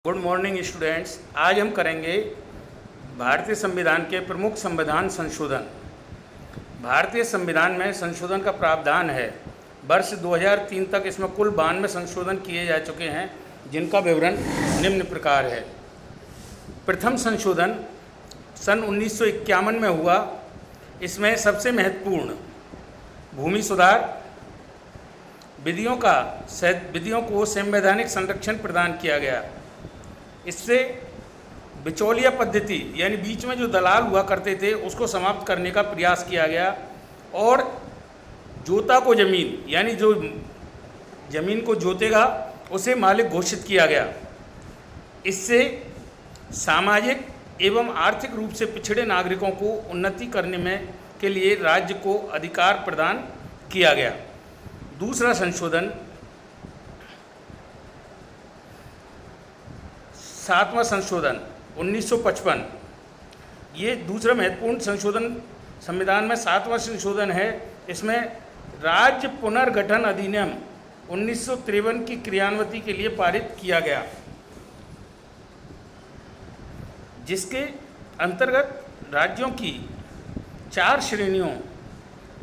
Good morning students. आज हम करेंगे भारतीय संविधान के प्रमुख संविधान संशोधन। भारतीय संविधान में संशोधन का प्रावधान है। वर्ष 2003 तक इसमें कुल 92 संशोधन किए जा चुके हैं, जिनका विवरण निम्न प्रकार है। प्रथम संशोधन सन 1951 में हुआ। इसमें सबसे महत्वपूर्ण भूमि सुधार विधियों को संवैधानिक संरक्षण प्रदान किया गया। इससे बिचौलिया पद्धति यानी बीच में जो दलाल हुआ करते थे उसको समाप्त करने का प्रयास किया गया और जोता को जमीन यानी जो जमीन को जोतेगा उसे मालिक घोषित किया गया। इससे सामाजिक एवं आर्थिक रूप से पिछड़े नागरिकों को उन्नति करने में के लिए राज्य को अधिकार प्रदान किया गया। दूसरा संशोधन 7वां संशोधन 1955। ये दूसरा महत्वपूर्ण संशोधन संविधान में 7वां संशोधन है। इसमें राज्य पुनर्गठन अधिनियम 1953 की क्रियान्वयन के लिए पारित किया गया, जिसके अंतर्गत राज्यों की 4 श्रेणियों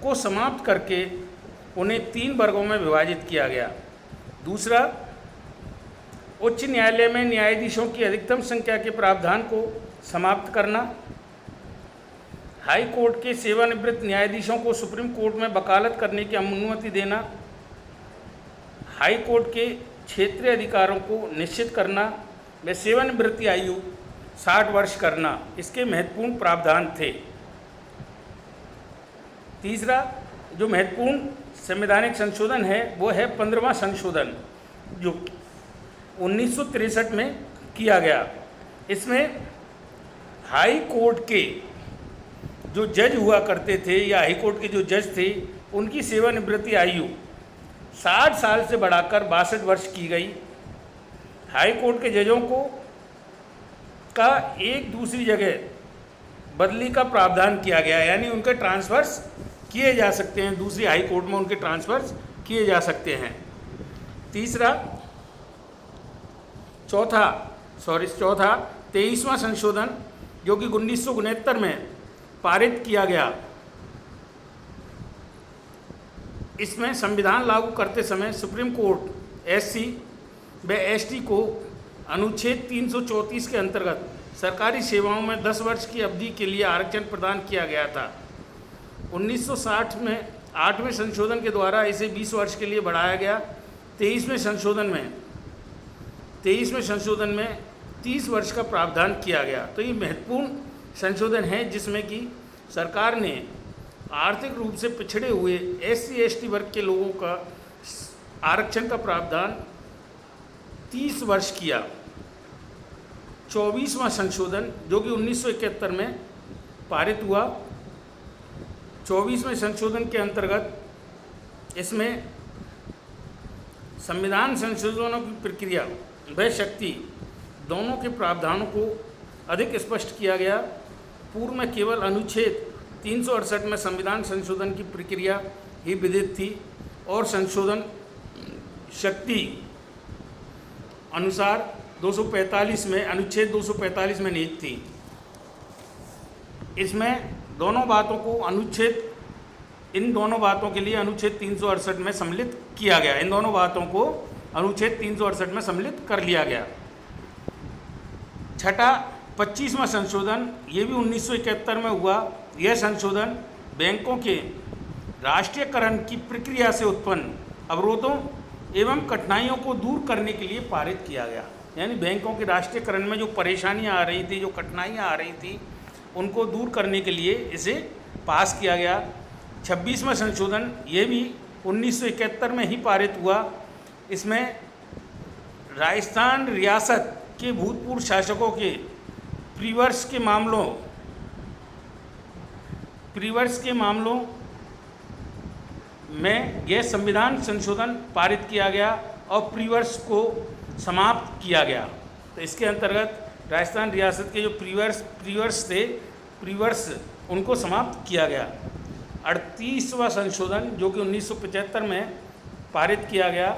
को समाप्त करके उन्हें 3 वर्गों में विभाजित किया गया। दूसरा, उच्च न्यायालय में न्यायाधीशों की अधिकतम संख्या के प्रावधान को समाप्त करना, हाई कोर्ट के सेवानिवृत्त न्यायाधीशों को सुप्रीम कोर्ट में वकालत करने की अनुमति देना, हाई कोर्ट के क्षेत्रीय अधिकारों को निश्चित करना व सेवानिवृत्ति आयु 60 वर्ष करना, इसके महत्वपूर्ण प्रावधान थे। तीसरा जो महत्वपूर्ण संवैधानिक संशोधन है वो है 15वां संशोधन, जो 1963 में किया गया। इसमें हाई कोर्ट के जो जज हुआ करते थे या हाई कोर्ट के जो जज थे उनकी सेवानिवृत्ति आयु 60 साल से बढ़ाकर 62 वर्ष की गई। हाई कोर्ट के जजों को का एक दूसरी जगह बदली का प्रावधान किया गया, यानी उनके ट्रांसफर्स किए जा सकते हैं, दूसरी हाई कोर्ट में उनके ट्रांसफर्स किए जा सकते हैं। चौथा 23वां संशोधन जो कि 1969 में पारित किया गया। इसमें संविधान लागू करते समय सुप्रीम कोर्ट एससी व एसटी को अनुच्छेद 334 के अंतर्गत सरकारी सेवाओं में 10 वर्ष की अवधि के लिए आरक्षण प्रदान किया गया था। 1960 में 8वें संशोधन के द्वारा इसे 20 वर्ष के लिए बढ़ाया गया। 23वें संशोधन में 30 वर्ष का प्रावधान किया गया। तो ये महत्वपूर्ण संशोधन है जिसमें कि सरकार ने आर्थिक रूप से पिछड़े हुए एससी एसटी वर्ग के लोगों का आरक्षण का प्रावधान 30 वर्ष किया। 24वां संशोधन जो कि 1971 में पारित हुआ। 24वें संशोधन के अंतर्गत इसमें संविधान संशोधनों की प्रक्रिया व शक्ति दोनों के प्रावधानों को अधिक स्पष्ट किया गया। पूर्व में केवल अनुच्छेद 368 में संविधान संशोधन की प्रक्रिया ही विदित थी और संशोधन शक्ति अनुसार 245 में अनुच्छेद 245 में निहित थी। इसमें इन दोनों बातों के लिए अनुच्छेद 368 में सम्मिलित किया गया। इन दोनों बातों को अनुच्छेद 368 में सम्मिलित कर लिया गया। छठा 25वां संशोधन ये भी 1971 में हुआ। यह संशोधन बैंकों के राष्ट्रीयकरण की प्रक्रिया से उत्पन्न अवरोधों एवं कठिनाइयों को दूर करने के लिए पारित किया गया। यानी बैंकों के राष्ट्रीयकरण में जो परेशानियां आ रही थी, जो कठिनाइयां आ रही थी, उनको दूर करने के लिए इसे पास किया गया। 26वां संशोधन ये भी 1971 में ही पारित हुआ। इसमें राजस्थान रियासत के भूतपूर्व शासकों के प्रीवर्स के मामलों में यह संविधान संशोधन पारित किया गया और प्रीवर्स को समाप्त किया गया। तो इसके अंतर्गत राजस्थान रियासत के जो प्रीवर्स उनको समाप्त किया गया। 38वां संशोधन जो कि 1975 में पारित किया गया।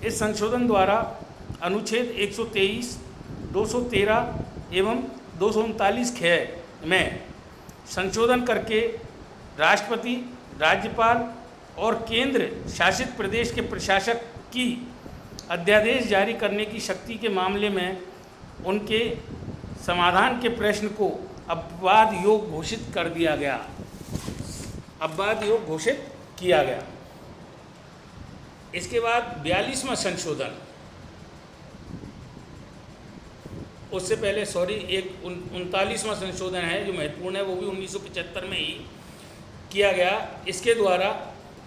इस संशोधन द्वारा अनुच्छेद 123 213 एवं 239 ख में संशोधन करके राष्ट्रपति, राज्यपाल और केंद्र शासित प्रदेश के प्रशासक की अध्यादेश जारी करने की शक्ति के मामले में उनके समाधान के प्रश्न को अपवाद योग घोषित कर दिया गया, अपवाद योग घोषित किया गया। इसके बाद 42वां संशोधन, उससे पहले एक 39वां संशोधन है जो महत्वपूर्ण है, वो भी 1975 में ही किया गया। इसके द्वारा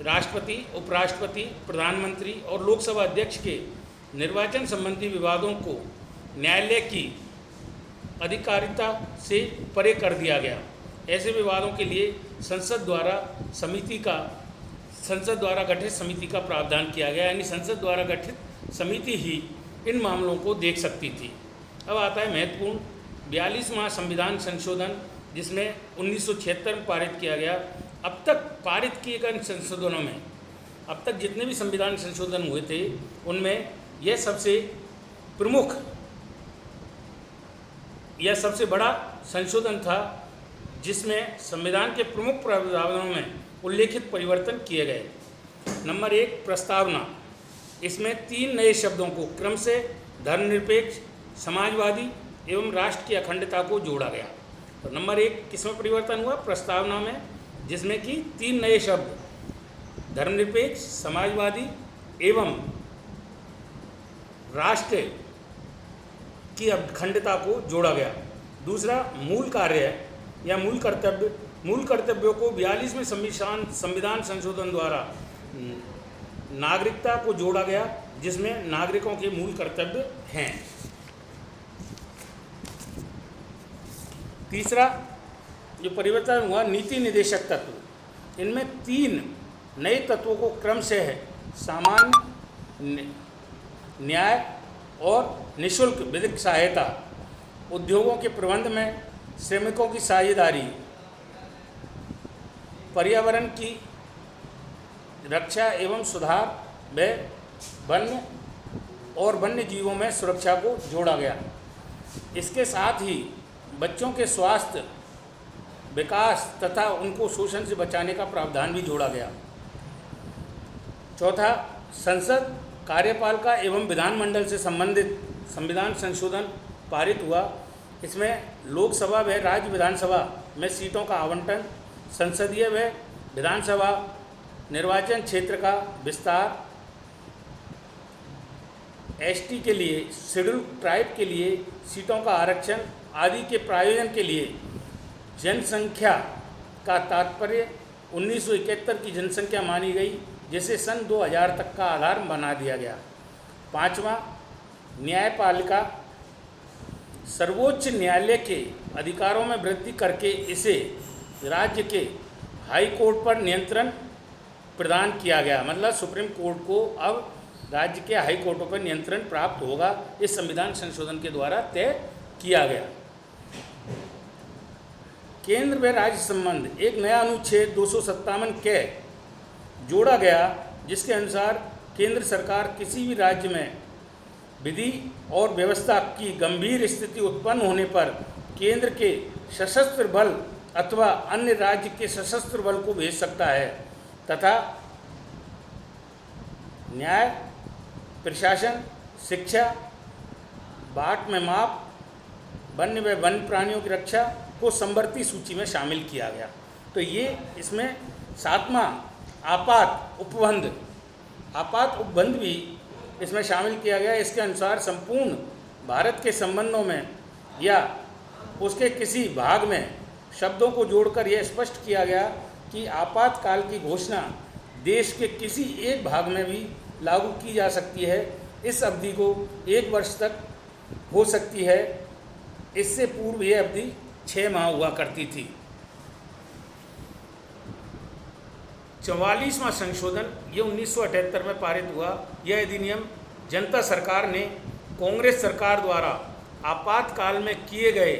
राष्ट्रपति, उपराष्ट्रपति, प्रधानमंत्री और लोकसभा अध्यक्ष के निर्वाचन संबंधी विवादों को न्यायालय की अधिकारिता से परे कर दिया गया। ऐसे विवादों के लिए संसद द्वारा गठित समिति का प्रावधान किया गया, यानी संसद द्वारा गठित समिति ही इन मामलों को देख सकती थी। अब आता है महत्वपूर्ण 42वां संविधान संशोधन, जिसमें 1976 में पारित किया गया। अब तक पारित किए गए संशोधनों में, अब तक जितने भी संविधान संशोधन हुए थे उनमें यह सबसे प्रमुख यह सबसे बड़ा संशोधन था, जिसमें संविधान के प्रमुख प्रावधानों में उल्लेखित परिवर्तन किए गए। नंबर 1, प्रस्तावना। इसमें 3 नए शब्दों को क्रम से धर्मनिरपेक्ष, समाजवादी एवं राष्ट्र की अखंडता को जोड़ा गया। तो नंबर 1 किसमें परिवर्तन हुआ? प्रस्तावना में, जिसमें कि 3 नए शब्द धर्मनिरपेक्ष, समाजवादी एवं राष्ट्र की अखंडता को जोड़ा गया। दूसरा, मूल कार्य या मूल कर्तव्यों को 42वें संविधान संशोधन द्वारा नागरिकता को जोड़ा गया, जिसमें नागरिकों के मूल कर्तव्य हैं। तीसरा जो परिवर्तन हुआ, नीति निदेशक तत्व। इनमें 3 नए तत्वों को क्रम से है सामान्य, न्याय और निःशुल्क विधिक सहायता, उद्योगों के प्रबंध में श्रमिकों की साझेदारी, पर्यावरण की रक्षा एवं सुधार व वन्य जीवों में सुरक्षा को जोड़ा गया। इसके साथ ही बच्चों के स्वास्थ्य, विकास तथा उनको शोषण से बचाने का प्रावधान भी जोड़ा गया। चौथा, संसद, कार्यपालिका एवं विधानमंडल से संबंधित संविधान संशोधन पारित हुआ। इसमें लोकसभा व राज्य विधानसभा में सीटों का आवंटन, संसदीय व विधानसभा निर्वाचन क्षेत्र का विस्तार, एसटी के लिए, शेड्यूल ट्राइब के लिए सीटों का आरक्षण आदि के प्रायोजन के लिए जनसंख्या का तात्पर्य 1971 की जनसंख्या मानी गई, जिसे सन 2000 तक का आधार बना दिया गया। 5वां, न्यायपालिका। सर्वोच्च न्यायालय के अधिकारों में वृद्धि करके इसे राज्य के हाई कोर्ट पर नियंत्रण प्रदान किया गया। मतलब सुप्रीम कोर्ट को अब राज्य के हाई कोर्टों पर नियंत्रण प्राप्त होगा, इस संविधान संशोधन के द्वारा तय किया गया। केंद्र व राज्य संबंध, एक नया अनुच्छेद 257 के जोड़ा गया, जिसके अनुसार केंद्र सरकार किसी भी राज्य में विधि और व्यवस्था की गंभीर स्थिति उत्पन्न होने पर केंद्र के सशस्त्र बल अथवा अन्य राज्य के सशस्त्र बल को भेज सकता है तथा न्याय, प्रशासन, शिक्षा, बाट में माप, वन्य व वन्य प्राणियों की रक्षा को संवर्ती सूची में शामिल किया गया। तो ये इसमें 7वां आपात उपबंध भी इसमें शामिल किया गया। इसके अनुसार संपूर्ण भारत के संबंधों में या उसके किसी भाग में शब्दों को जोड़कर यह स्पष्ट किया गया कि आपातकाल की घोषणा देश के किसी एक भाग में भी लागू की जा सकती है। इस अवधि को 1 वर्ष तक हो सकती है। इससे पूर्व यह अवधि 6 माह हुआ करती थी। 44वां संशोधन ये 1978 में पारित हुआ। यह अधिनियम जनता सरकार ने कांग्रेस सरकार द्वारा आपातकाल में किए गए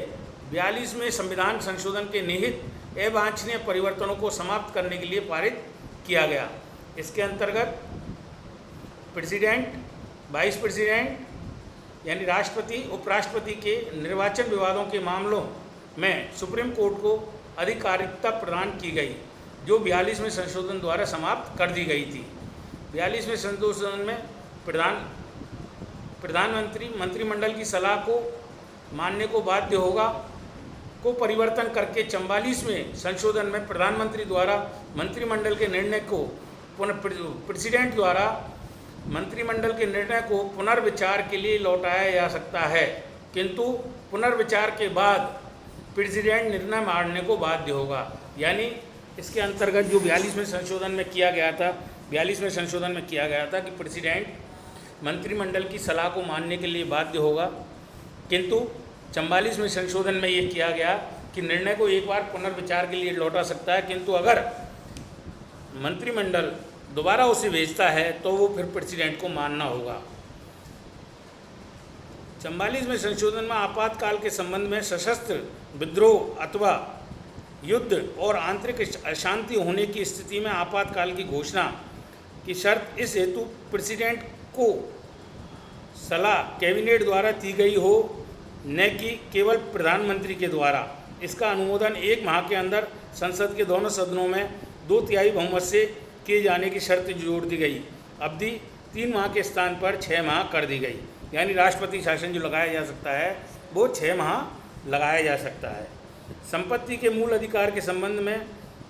42वें संविधान संशोधन के निहित अवांछनीय परिवर्तनों को समाप्त करने के लिए पारित किया गया। इसके अंतर्गत प्रेसिडेंट, वाइस प्रेसिडेंट यानी राष्ट्रपति उपराष्ट्रपति के निर्वाचन विवादों के मामलों में सुप्रीम कोर्ट को आधिकारिकता प्रदान की गई, जो 42वें संशोधन द्वारा समाप्त कर दी गई थी। 42वें संशोधन में प्रधानमंत्री मंत्रिमंडल की सलाह को मानने को बाध्य होगा को परिवर्तन करके 44वें संशोधन में प्रधानमंत्री द्वारा मंत्रिमंडल के निर्णय को प्रेसिडेंट द्वारा मंत्रिमंडल के निर्णय को पुनर्विचार के लिए लौटाया जा सकता है, किंतु पुनर्विचार के बाद प्रेसिडेंट निर्णय मानने को बाध्य होगा। यानी इसके अंतर्गत जो 42वें संशोधन में किया गया था, 42वें संशोधन में किया गया था कि प्रेसिडेंट मंत्रिमंडल की सलाह को मानने के लिए बाध्य होगा, किंतु 44वें संशोधन में ये किया गया कि निर्णय को एक बार पुनर्विचार के लिए लौटा सकता है, किंतु अगर मंत्रिमंडल दोबारा उसे भेजता है तो वो फिर प्रेसिडेंट को मानना होगा। 44वें संशोधन में आपातकाल के संबंध में सशस्त्र विद्रोह अथवा युद्ध और आंतरिक अशांति होने की स्थिति में आपातकाल की घोषणा की शर्त इस हेतु प्रेसिडेंट को सलाह कैबिनेट द्वारा दी गई हो, न कि केवल प्रधानमंत्री के द्वारा। इसका अनुमोदन 1 माह के अंदर संसद के दोनों सदनों में 2/3 बहुमत से किए जाने की शर्त जोड़ दी गई। अवधि 3 माह के स्थान पर 6 माह कर दी गई। यानी राष्ट्रपति शासन जो लगाया जा सकता है वो 6 माह लगाया जा सकता है। संपत्ति के मूल अधिकार के संबंध में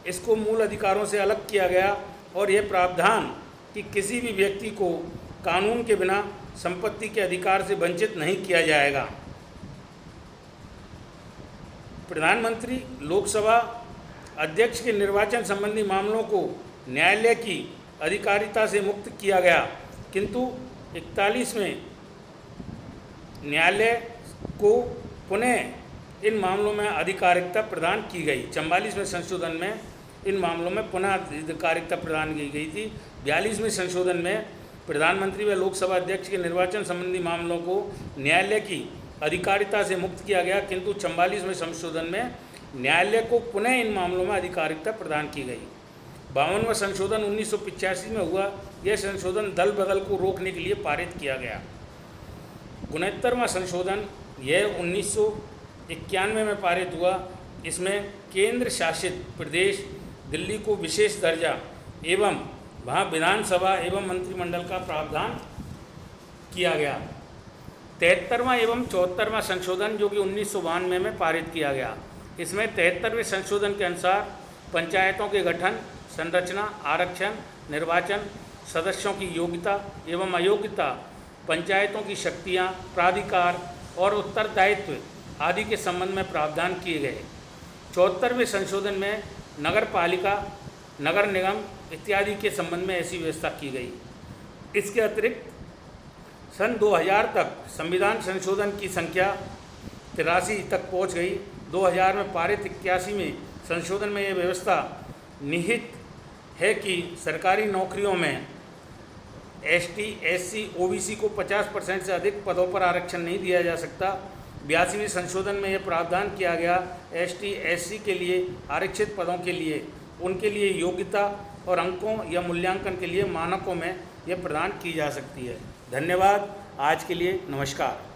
इसको मूल अधिकारों से अलग किया गया और यह प्रावधान कि किसी भी व्यक्ति को कानून के बिना संपत्ति के अधिकार से वंचित नहीं किया जाएगा। प्रधानमंत्री लोकसभा अध्यक्ष के निर्वाचन संबंधी मामलों को न्यायालय की अधिकारिता से मुक्त किया गया, किंतु 41वें न्यायालय को पुनः इन मामलों में अधिकारिकता प्रदान की गई। 44वें संशोधन में इन मामलों में पुनः अधिकारिकता प्रदान की गई थी। 42वें संशोधन में प्रधानमंत्री व लोकसभा अध्यक्ष के निर्वाचन संबंधी मामलों को न्यायालय की अधिकारिता से मुक्त किया गया, किंतु 44वें संशोधन में न्यायालय को पुनः इन मामलों में अधिकारिकता प्रदान की गई। 52वां संशोधन 1985 में हुआ। यह संशोधन दल बदल को रोकने के लिए पारित किया गया। 69वां संशोधन यह 1991 में पारित हुआ। इसमें केंद्र शासित प्रदेश दिल्ली को विशेष दर्जा एवं वहाँ विधानसभा एवं मंत्रिमंडल का प्रावधान किया गया। 73वां एवं 74वां संशोधन जो कि 1992 में पारित किया गया। इसमें 73वें संशोधन के अनुसार पंचायतों के गठन, संरचना, आरक्षण, निर्वाचन, सदस्यों की योग्यता एवं अयोग्यता, पंचायतों की शक्तियाँ, प्राधिकार और उत्तरदायित्व आदि के संबंध में प्रावधान किए गए। 74वें संशोधन में नगर पालिका, नगर निगम इत्यादि के संबंध में ऐसी व्यवस्था की गई। इसके अतिरिक्त सन 2000 तक संविधान संशोधन की संख्या 83 तक पहुंच गई। 2000 में पारित 81वें संशोधन में यह व्यवस्था निहित है कि सरकारी नौकरियों में ST, SC, OBC को 50% से अधिक पदों पर आरक्षण नहीं दिया जा सकता। 82वें संशोधन में यह प्रावधान किया गया ST, SC के लिए आरक्षित पदों के लिए उनके लिए योग्यता और अंकों या मूल्यांकन के लिए मानकों में यह प्रदान की जा सकती है। धन्यवाद। आज के लिए नमस्कार।